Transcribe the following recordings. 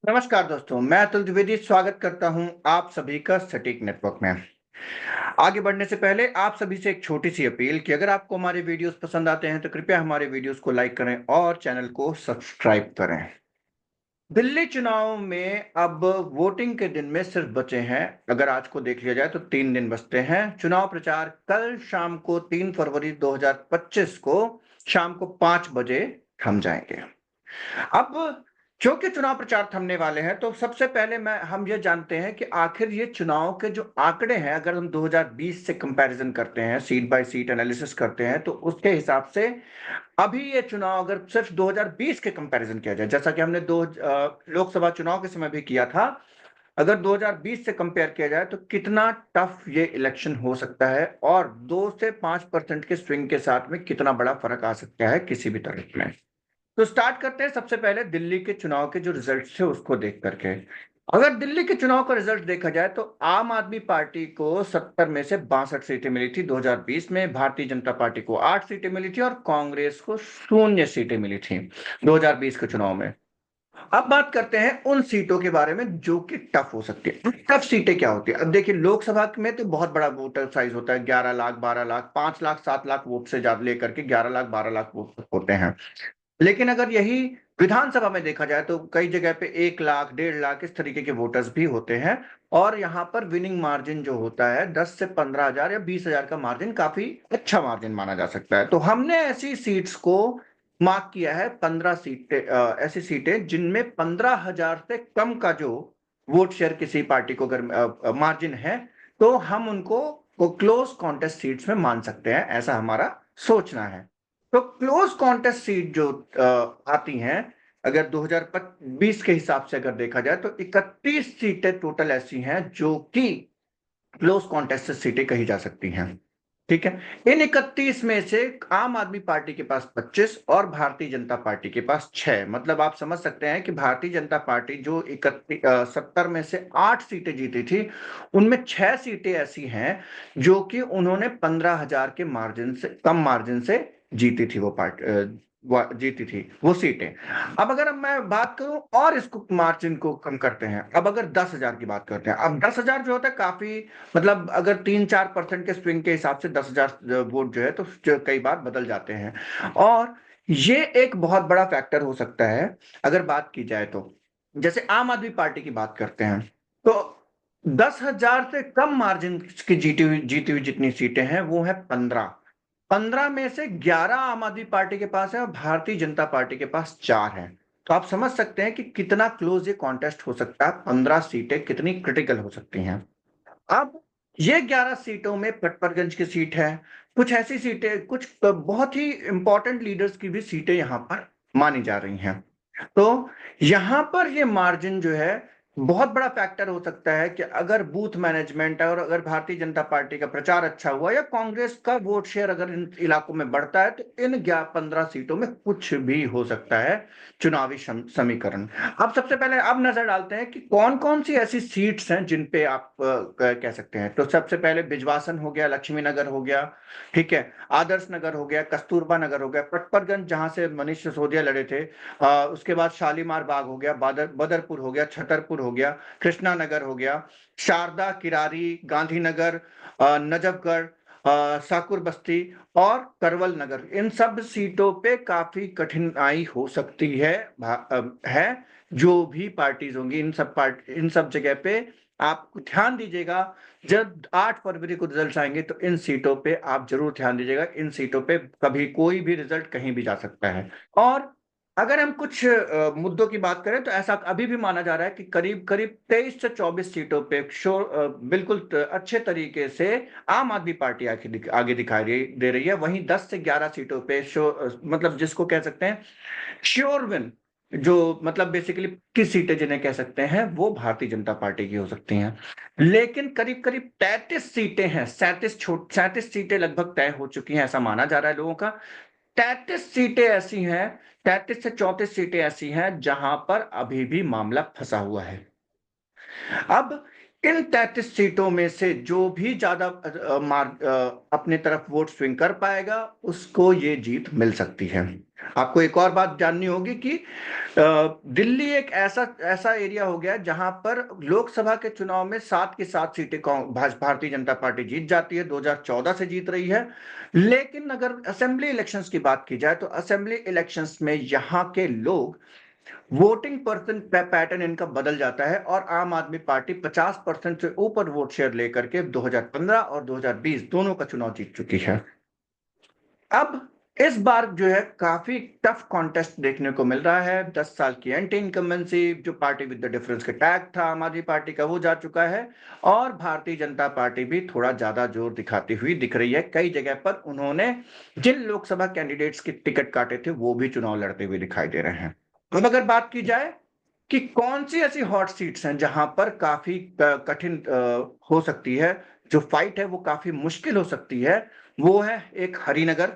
नमस्कार दोस्तों, मैं अतुल द्विवेदी स्वागत करता हूं आप सभी का सटीक नेटवर्क में। आगे बढ़ने से पहले आप सभी से एक छोटी सी अपील कि अगर आपको हमारे वीडियोस पसंद आते हैं तो कृपया हमारे वीडियोस को लाइक करें और चैनल को सब्सक्राइब करें। दिल्ली चुनाव में अब वोटिंग के दिन में सिर्फ बचे हैं, अगर आज को देख लिया जाए तो 3 दिन बचते हैं। चुनाव प्रचार कल शाम को 3 फरवरी 2025 को शाम को 5 बजे थम जाएंगे। अब क्योंकि चुनाव प्रचार थमने वाले हैं तो सबसे पहले हम ये जानते हैं कि आखिर ये चुनाव के जो आंकड़े हैं, अगर हम 2020 से कंपैरिजन करते हैं, सीट बाय सीट एनालिसिस करते हैं, तो उसके हिसाब से अभी ये चुनाव अगर सिर्फ 2020 के कंपैरिजन किया जाए, जैसा कि हमने लोकसभा चुनाव के समय भी किया था, अगर 2020 से कंपेयर किया जाए तो कितना टफ ये इलेक्शन हो सकता है और 2 से 5% के स्विंग के साथ में कितना बड़ा फर्क आ सकता है किसी भी तरफ में। तो स्टार्ट करते हैं सबसे पहले दिल्ली के चुनाव के जो रिजल्ट थे उसको देख करके। अगर दिल्ली के चुनाव का रिजल्ट देखा जाए तो आम आदमी पार्टी को 70 में से 62 सीटें मिली थी 2020 में, भारतीय जनता पार्टी को 8 सीटें मिली थी और कांग्रेस को 0 सीटें मिली थी 2020 के चुनाव में। अब बात करते हैं उन सीटों के बारे में जो कि टफ हो सकती है। टफ सीटें क्या होती है? अब देखिए, लोकसभा में तो बहुत बड़ा वोटर साइज होता है, 11 लाख, 12 लाख, 5 लाख, 7 लाख वोट से ज्यादा लेकर के 11 लाख, 12 लाख वोट होते हैं। लेकिन अगर यही विधानसभा में देखा जाए तो कई जगह पे 1 लाख, 1.5 लाख इस तरीके के वोटर्स भी होते हैं। और यहाँ पर विनिंग मार्जिन जो होता है 10 से 15,000 या 20,000 का मार्जिन काफी अच्छा मार्जिन माना जा सकता है। तो हमने ऐसी सीट्स को मार्क किया है, 15 सीटें, ऐसी सीटें जिनमें 15,000 से कम का जो वोट शेयर किसी पार्टी को अगर मार्जिन है तो हम उनको क्लोज कॉन्टेस्ट सीट्स में मान सकते हैं, ऐसा हमारा सोचना है। तो क्लोज कॉन्टेस्ट सीट जो आती हैं, अगर 2020 के हिसाब से अगर देखा जाए तो 31 सीटें टोटल ऐसी हैं जो कि क्लोज कॉन्टेस्ट सीटें कही जा सकती हैं। ठीक है, इन 31 में से आम आदमी पार्टी के पास 25 और भारतीय जनता पार्टी के पास 6, मतलब आप समझ सकते हैं कि भारतीय जनता पार्टी जो 70 में से 8 सीटें जीती थी, उनमें 6 सीटें ऐसी हैं जो कि उन्होंने 15,000 के मार्जिन से कम मार्जिन से जीती थी, जीती थी वो सीटें। अब अगर मैं बात करूं और इसको मार्जिन को कम करते हैं, अब अगर 10,000 की बात करते हैं, अब 10,000 जो होता है काफी, मतलब अगर 3-4% के स्विंग के हिसाब से 10,000 वोट जो है तो कई बार बदल जाते हैं। और ये एक बहुत बड़ा फैक्टर हो सकता है अगर बात की जाए तो। जैसे आम आदमी पार्टी की बात करते हैं तो 10,000 से कम मार्जिन की जीती हुई जितनी सीटें हैं वो है 15। 15 में से 11 आम आदमी पार्टी के पास है और भारतीय जनता पार्टी के पास 4 है। तो आप समझ सकते हैं कि कितना क्लोज ये कॉन्टेस्ट हो सकता है, 15 सीटें कितनी क्रिटिकल हो सकती हैं। अब ये 11 सीटों में पटपरगंज की सीट है, कुछ ऐसी सीटें, कुछ बहुत ही इंपॉर्टेंट लीडर्स की भी सीटें यहां पर मानी जा रही हैं। तो यहां पर ये मार्जिन जो है बहुत बड़ा फैक्टर हो सकता है कि अगर बूथ मैनेजमेंट है और अगर भारतीय जनता पार्टी का प्रचार अच्छा हुआ या कांग्रेस का वोट शेयर अगर इन इलाकों में बढ़ता है तो इन 15 सीटों में कुछ भी हो सकता है चुनावी समीकरण। अब सबसे पहले अब नजर डालते हैं कि कौन कौन सी ऐसी सीट्स हैं जिन पे आप कह सकते हैं। तो सबसे पहले बिजवासन हो गया, लक्ष्मी नगर हो गया, ठीक है, आदर्श नगर हो गया, कस्तूरबा नगर हो गया, पटपरगंज जहां से मनीष सिसोदिया लड़े थे, उसके बाद शालीमार बाग हो गया, बदरपुर हो गया, छतरपुर हो गया, कृष्णा नगर हो गया, शारदा, किरारी, गांधीनगर, नजफगढ़, साकुर बस्ती और करवल नगर, इन सब सीटों पे काफी कठिनाई हो सकती है। है जो भी पार्टीज होंगी इन सब जगह पे आप ध्यान दीजिएगा। जब 8 फरवरी को रिजल्ट आएंगे तो इन सीटों पे आप जरूर ध्यान दीजिएगा, इन सीटों पे कभी कोई भी रिजल्ट कहीं भी जा सकता है। और अगर हम कुछ मुद्दों की बात करें तो ऐसा अभी भी माना जा रहा है कि करीब करीब 23 से 24 सीटों पे बिल्कुल अच्छे तरीके से आम आदमी पार्टी आगे दिखाई दे रही है। वहीं 10 से 11 सीटों पे मतलब जिसको कह सकते हैं श्योर विन, जो मतलब बेसिकली किस सीटें जिन्हें कह सकते हैं वो भारतीय जनता पार्टी की हो सकती हैं। लेकिन करीब करीब 33 सीटें हैं, 37 सीटें लगभग तय हो चुकी हैं, ऐसा माना जा रहा है लोगों का। 33 सीटें ऐसी हैं, 33 से 34 सीटें ऐसी हैं जहां पर अभी भी मामला फंसा हुआ है। अब इन 33 सीटों में से जो भी ज्यादा अपने तरफ वोट स्विंग कर पाएगा उसको ये जीत मिल सकती है। आपको एक और बात जाननी होगी कि दिल्ली एक ऐसा ऐसा एरिया हो गया जहां पर लोकसभा के चुनाव में 7 की 7 सीटें भारतीय जनता पार्टी जीत जाती है, 2014 से जीत रही है। लेकिन अगर असेंबली इलेक्शंस की बात की जाए तो असेंबली इलेक्शंस में यहाँ के लोग वोटिंग पर्सन पैटर्न इनका बदल जाता है और आम आदमी पार्टी 50% से ऊपर वोट शेयर लेकर के 2015 और 2020 दोनों का चुनाव जीत चुकी है। अब इस बार जो है काफी टफ कॉन्टेस्ट देखने को मिल रहा है। 10 साल की एंटी इनकम्बेंसी जो पार्टी विद द डिफरेंस के टैग था आम आदमी पार्टी का, वो जा चुका है और भारतीय जनता पार्टी भी थोड़ा ज्यादा जोर दिखाती हुई दिख रही है। कई जगह पर उन्होंने जिन लोकसभा कैंडिडेट्स के टिकट काटे थे वो भी चुनाव लड़ते हुए दिखाई दे रहे हैं। अब अगर बात की जाए कि कौन सी ऐसी हॉट सीट्स हैं जहां पर काफी कठिन हो सकती है, जो फाइट है वो काफी मुश्किल हो सकती है, वो है एक हरिनगर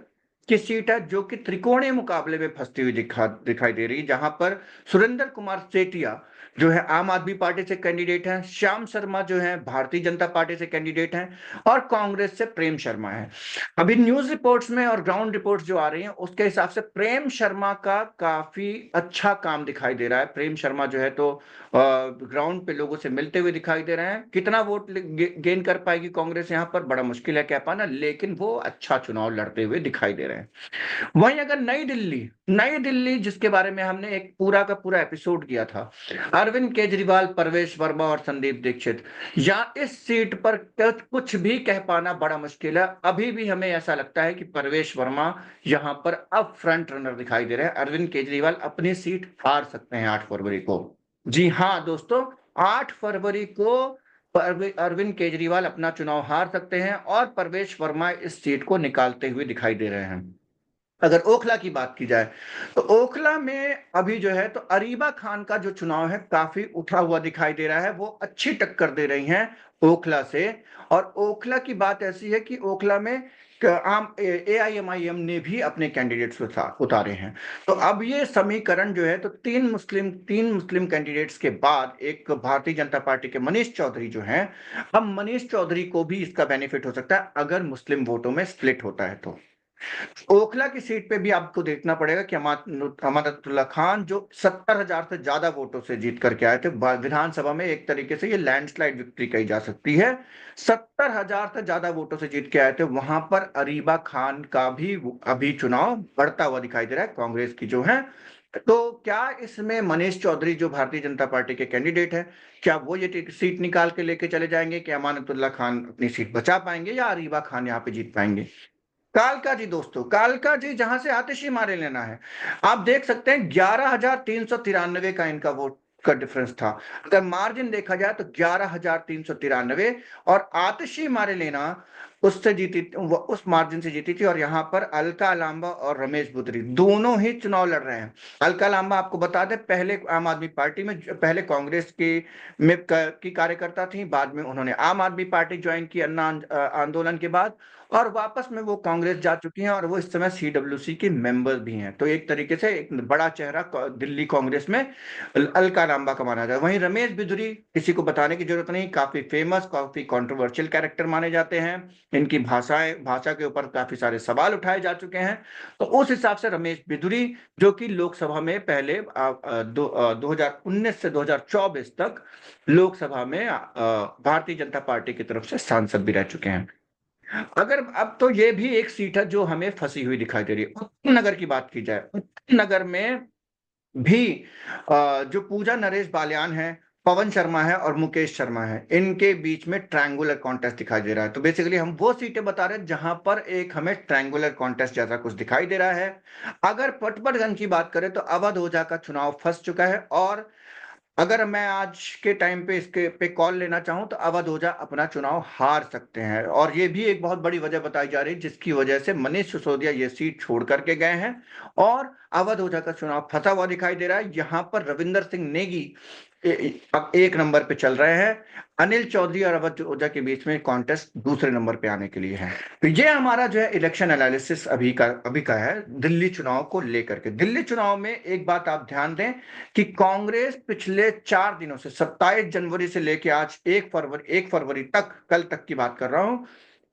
की सीट है जो कि त्रिकोणीय मुकाबले में फंसती हुई दिखाई दे रही है, जहां पर सुरेंद्र कुमार सेठिया जो है आम आदमी पार्टी से कैंडिडेट हैं, श्याम शर्मा जो है भारतीय जनता पार्टी से कैंडिडेट हैं और कांग्रेस से प्रेम शर्मा है। अभी न्यूज रिपोर्ट्स में और ग्राउंड रिपोर्ट्स जो आ रही हैं उसके हिसाब से प्रेम शर्मा का काफी अच्छा काम दिखाई दे रहा है। प्रेम शर्मा जो है तो ग्राउंड पे लोगों से मिलते हुए दिखाई दे रहे हैं। कितना वोट गेन कर पाएगी कांग्रेस यहाँ पर बड़ा मुश्किल है कह पाना, लेकिन वो अच्छा चुनाव लड़ते हुए दिखाई दे रहे हैं। वहीं अगर नई दिल्ली जिसके बारे में हमने एक पूरा का पूरा एपिसोड किया था, अरविंद केजरीवाल, परवेश वर्मा और संदीप दीक्षित, या इस सीट पर कुछ भी कह पाना बड़ा मुश्किल है। अभी भी हमें ऐसा लगता है कि परवेश वर्मा यहां पर अब फ्रंट रनर दिखाई दे रहे हैं। अरविंद केजरीवाल अपनी सीट हार सकते हैं 8 फरवरी को। जी हाँ दोस्तों, 8 फरवरी को अरविंद केजरीवाल अपना चुनाव हार सकते हैं और परवेश वर्मा इस सीट को निकालते हुए दिखाई दे रहे हैं। अगर ओखला की बात की जाए तो ओखला में अभी जो है तो अरीबा खान का जो चुनाव है काफी उठा हुआ दिखाई दे रहा है। वो अच्छी टक्कर दे रही हैं ओखला से। और ओखला की बात ऐसी है कि ओखला में आम AIMIM ने भी अपने कैंडिडेट्स उतारे हैं। तो अब ये समीकरण जो है तो तीन मुस्लिम कैंडिडेट्स के बाद एक भारतीय जनता पार्टी के मनीष चौधरी जो हैं, अब मनीष चौधरी को भी इसका बेनिफिट हो सकता है अगर मुस्लिम वोटों में स्प्लिट होता है तो। ओखला की सीट पे भी आपको देखना पड़ेगा कि अमानतुल्लाह खान जो 70,000 से ज्यादा वोटों से जीत करके आए थे विधानसभा में, एक तरीके से ये लैंडस्लाइड विक्ट्री कही जा सकती है। 70,000 से ज्यादा वोटों से जीत के आए थे, वहां पर अरीबा खान का भी अभी चुनाव बढ़ता हुआ दिखाई दे रहा है कांग्रेस की जो है। तो क्या इसमें मनीष चौधरी जो भारतीय जनता पार्टी के कैंडिडेट है, क्या वो ये सीट निकाल के लेके चले जाएंगे कि अमानतुल्लाह खान अपनी सीट बचा पाएंगे या अरीबा खान यहाँ पे जीत पाएंगे? कालका जी दोस्तों, कालका जी जहां से आतिशी मारे लेना है, आप देख सकते हैं 11,393 का इनका वोट का डिफरेंस था। अगर मार्जिन देखा जाए तो 11,393 और आतिशी मारे लेना उससे जीती, उस मार्जिन से जीती थी। और यहाँ पर अलका लांबा और रमेश बुदरी दोनों ही चुनाव लड़ रहे हैं। अलका लांबा आपको बता दें पहले आम आदमी पार्टी में, पहले कांग्रेस की कार्यकर्ता थी, बाद में उन्होंने आम आदमी पार्टी ज्वाइन की अन्ना आंदोलन के बाद, और वापस में वो कांग्रेस जा चुकी हैं और वो इस समय CWC की मेंबर भी हैं। तो एक तरीके से एक बड़ा चेहरा दिल्ली कांग्रेस में अलका लांबा का माना जाता है। वहीं रमेश बिधुरी किसी को बताने की जरूरत नहीं, काफी फेमस, काफी कंट्रोवर्शियल कैरेक्टर माने जाते हैं। इनकी भाषा के ऊपर काफी सारे सवाल उठाए जा चुके हैं। तो उस हिसाब से रमेश बिधुरी जो कि लोकसभा में पहले 2019 से 2024 तक लोकसभा में भारतीय जनता पार्टी की तरफ से सांसद भी रह चुके हैं। अगर अब तो ये भी एक सीट है जो हमें फंसी हुई दिखाई दे रही है। उत्तम नगर की बात की जाए, उत्तम नगर में भी जो पूजा नरेश बालियान है, पवन शर्मा है और मुकेश शर्मा है, इनके बीच में ट्रायंगुलर कॉन्टेस्ट दिखाई दे रहा है। तो बेसिकली हम वो सीटें बता रहे हैं जहां पर एक हमें ट्रायंगुलर कॉन्टेस्ट जैसा कुछ दिखाई दे रहा है। अगर पटपटगंज की बात करें तो अवध ओझा का चुनाव फंस चुका है। और अगर मैं आज के टाइम पे इसके पे कॉल लेना चाहूं तो अवध ओझा अपना चुनाव हार सकते हैं। और ये भी एक बहुत बड़ी वजह बताई जा रही है जिसकी वजह से मनीष सिसोदिया ये सीट छोड़ करके गए हैं और अवध ओझा का चुनाव फंसा हुआ दिखाई दे रहा है। यहां पर रविंदर सिंह नेगी अब एक नंबर पे चल रहे हैं। अनिल चौधरी और अवध ओझा के बीच में कॉन्टेस्ट दूसरे नंबर पे आने के लिए है। तो ये हमारा जो है इलेक्शन एनालिसिस अभी का है दिल्ली चुनाव को लेकर के। दिल्ली चुनाव में एक बात आप ध्यान दें कि कांग्रेस पिछले 4 दिनों से 27 जनवरी से लेकर आज 1 फरवरी तक, कल तक की बात कर रहा हूं,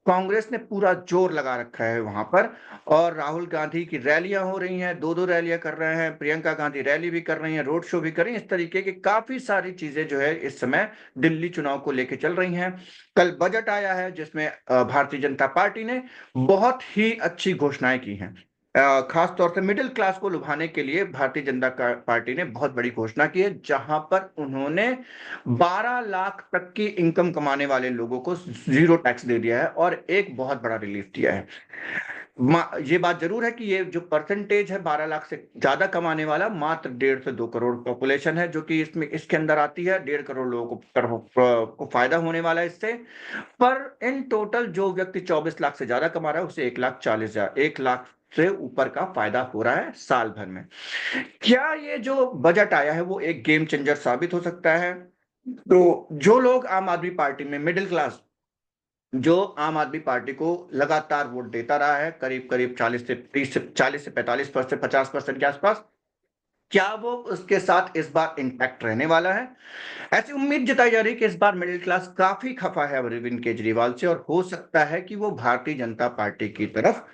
कांग्रेस ने पूरा जोर लगा रखा है वहां पर, और राहुल गांधी की रैलियां हो रही हैं, 2-2 रैलियां कर रहे हैं, प्रियंका गांधी रैली भी कर रही हैं, रोड शो भी कर रही हैं। इस तरीके की काफी सारी चीजें जो है इस समय दिल्ली चुनाव को लेकर चल रही हैं। कल बजट आया है जिसमें भारतीय जनता पार्टी ने बहुत ही अच्छी घोषणाएं की हैं। खास तौर से मिडिल क्लास को लुभाने के लिए भारतीय जनता पार्टी ने बहुत बड़ी घोषणा की है, जहां पर उन्होंने 12 लाख तक की इनकम कमाने वाले लोगों को जीरो टैक्स दे दिया है और एक बहुत बड़ा रिलीफ दिया है। ये बात जरूर है कि ये जो परसेंटेज है 12 लाख से ज्यादा कमाने वाला मात्र 1.5 से 2 करोड़ पॉपुलेशन है, जो कि इसमें इसके अंदर आती है। 1.5 करोड़ लोगों को फायदा होने वाला है इससे। पर इन टोटल जो व्यक्ति 24 लाख से ज्यादा कमा रहा है उसे 1,40,000 1 लाख से ऊपर का फायदा हो रहा है साल भर में। क्या ये जो बजट आया है वो एक गेम चेंजर साबित हो सकता है? तो जो लोग आम आदमी पार्टी में मिडिल क्लास, जो आम आदमी पार्टी को लगातार वोट देता रहा है, करीब करीब 40 से 45%, 50% के आसपास, क्या वो उसके साथ इस बार इंटैक्ट रहने वाला है? ऐसी उम्मीद जताई जा रही है कि इस बार मिडिल क्लास काफी खफा है अरविंद केजरीवाल से, और हो सकता है कि वो भारतीय जनता पार्टी की तरफ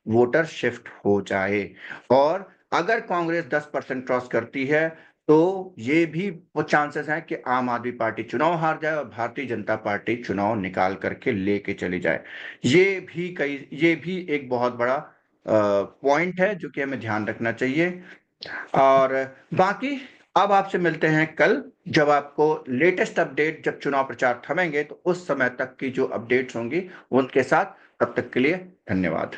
वोटर शिफ्ट हो जाए। और अगर कांग्रेस 10% क्रॉस करती है तो ये भी वो चांसेस हैं कि आम आदमी पार्टी चुनाव हार जाए और भारतीय जनता पार्टी चुनाव निकाल करके लेके चली जाए। ये भी एक बहुत बड़ा पॉइंट है जो कि हमें ध्यान रखना चाहिए। और बाकी अब आपसे मिलते हैं कल, जब आपको लेटेस्ट अपडेट, जब चुनाव प्रचार थमेंगे तो उस समय तक की जो अपडेट्स होंगी उनके साथ। तब तक के लिए धन्यवाद।